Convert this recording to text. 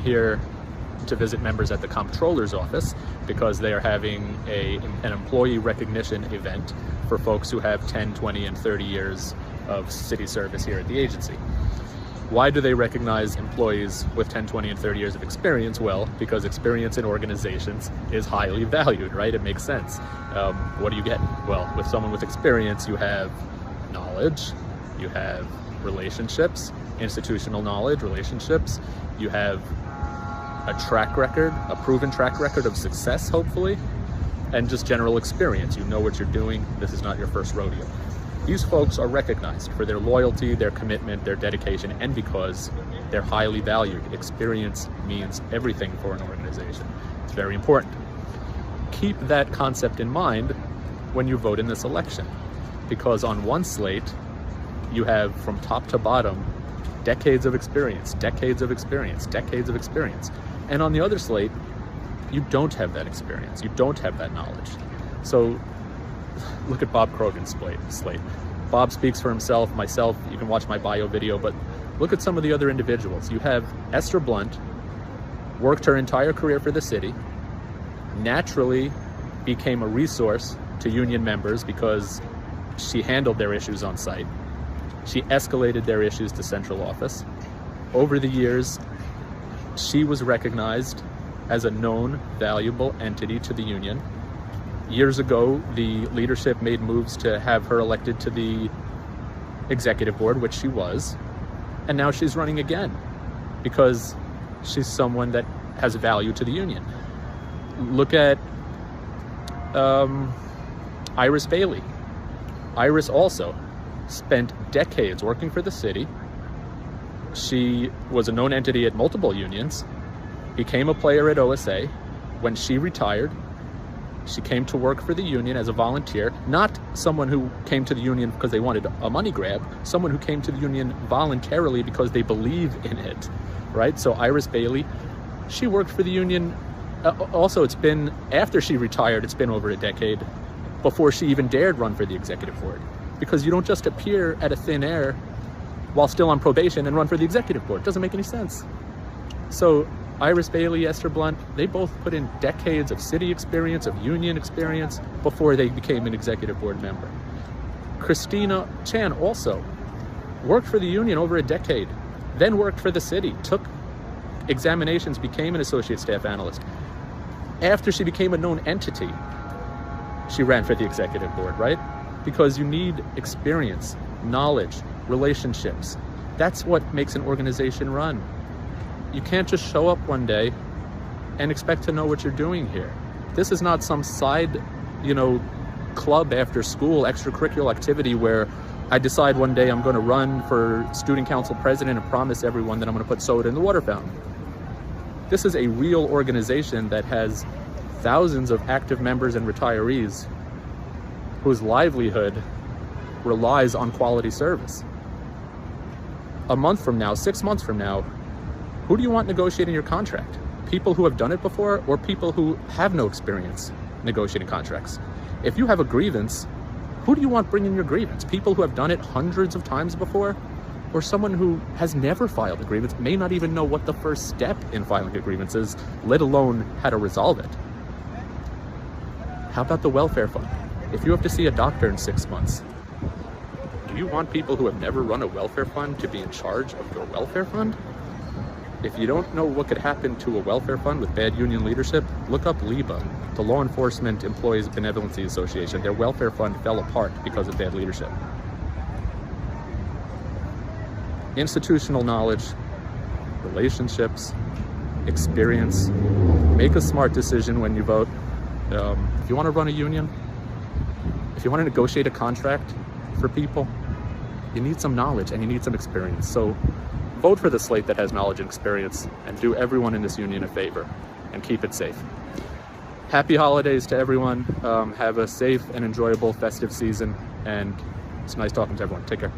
here to visit members at the comptroller's office because they are having an employee recognition event for folks who have 10, 20, and 30 years of city service here at the agency. Why do they recognize employees with 10, 20, and 30 years of experience? Well, because experience in organizations is highly valued, right? It makes sense. What do you get? Well, with someone with experience, you have knowledge, you have relationships, institutional knowledge, relationships, you have a track record, a proven track record of success, hopefully, and just general experience. You know what you're doing. This is not your first rodeo. These folks are recognized for their loyalty, their commitment, their dedication, and because they're highly valued. Experience means everything for an organization. It's very important. Keep that concept in mind when you vote in this election, because on one slate, you have from top to bottom, decades of experience, decades of experience, decades of experience. And on the other slate, you don't have that experience. You don't have that knowledge. So look at Bob Croghan's slate. Bob speaks for himself, myself, you can watch my bio video, but look at some of the other individuals. You have Esther Blunt, worked her entire career for the city, naturally became a resource to union members because she handled their issues on site. She escalated their issues to central office. Over the years, she was recognized as a known, valuable entity to the union. Years ago, the leadership made moves to have her elected to the executive board, which she was, and now she's running again because she's someone that has value to the union. Look at Iris Bailey. Iris also spent decades working for the city. She was a known entity at multiple unions, became a player at OSA. When she retired, she came to work for the union as a volunteer, not someone who came to the union because they wanted a money grab, someone who came to the union voluntarily because they believe in it, right? So Iris Bailey, she worked for the union. Also, it's been, after she retired, it's been over a decade before she even dared run for the executive board, because you don't just appear at a thin air while still on probation and run for the executive board. It doesn't make any sense. So Iris Bailey, Esther Blunt, they both put in decades of city experience, of union experience, before they became an executive board member. Christina Chan also worked for the union over a decade, then worked for the city, took examinations, became an associate staff analyst. After she became a known entity, she ran for the executive board, right? Because you need experience, knowledge, relationships. That's what makes an organization run. You can't just show up one day and expect to know what you're doing here. This is not some side, club after school, extracurricular activity where I decide one day I'm going to run for student council president and promise everyone that I'm going to put soda in the water fountain. This is a real organization that has thousands of active members and retirees whose livelihood relies on quality service. A month from now, 6 months from now, who do you want negotiating your contract? People who have done it before, or people who have no experience negotiating contracts? If you have a grievance, who do you want bringing your grievance? People who have done it hundreds of times before, or someone who has never filed a grievance, may not even know what the first step in filing a grievance is, let alone how to resolve it? How about the welfare fund? If you have to see a doctor in 6 months, do you want people who have never run a welfare fund to be in charge of your welfare fund? If you don't know what could happen to a welfare fund with bad union leadership, look up LEBA, the Law Enforcement Employees Benevolency Association. Their welfare fund fell apart because of bad leadership. Institutional knowledge, relationships, experience. Make a smart decision when you vote. If you want to run a union, if you want to negotiate a contract for people, you need some knowledge and you need some experience. So vote for the slate that has knowledge and experience, and do everyone in this union a favor and keep it safe. Happy holidays to everyone. Have a safe and enjoyable festive season, and it's nice talking to everyone. Take care.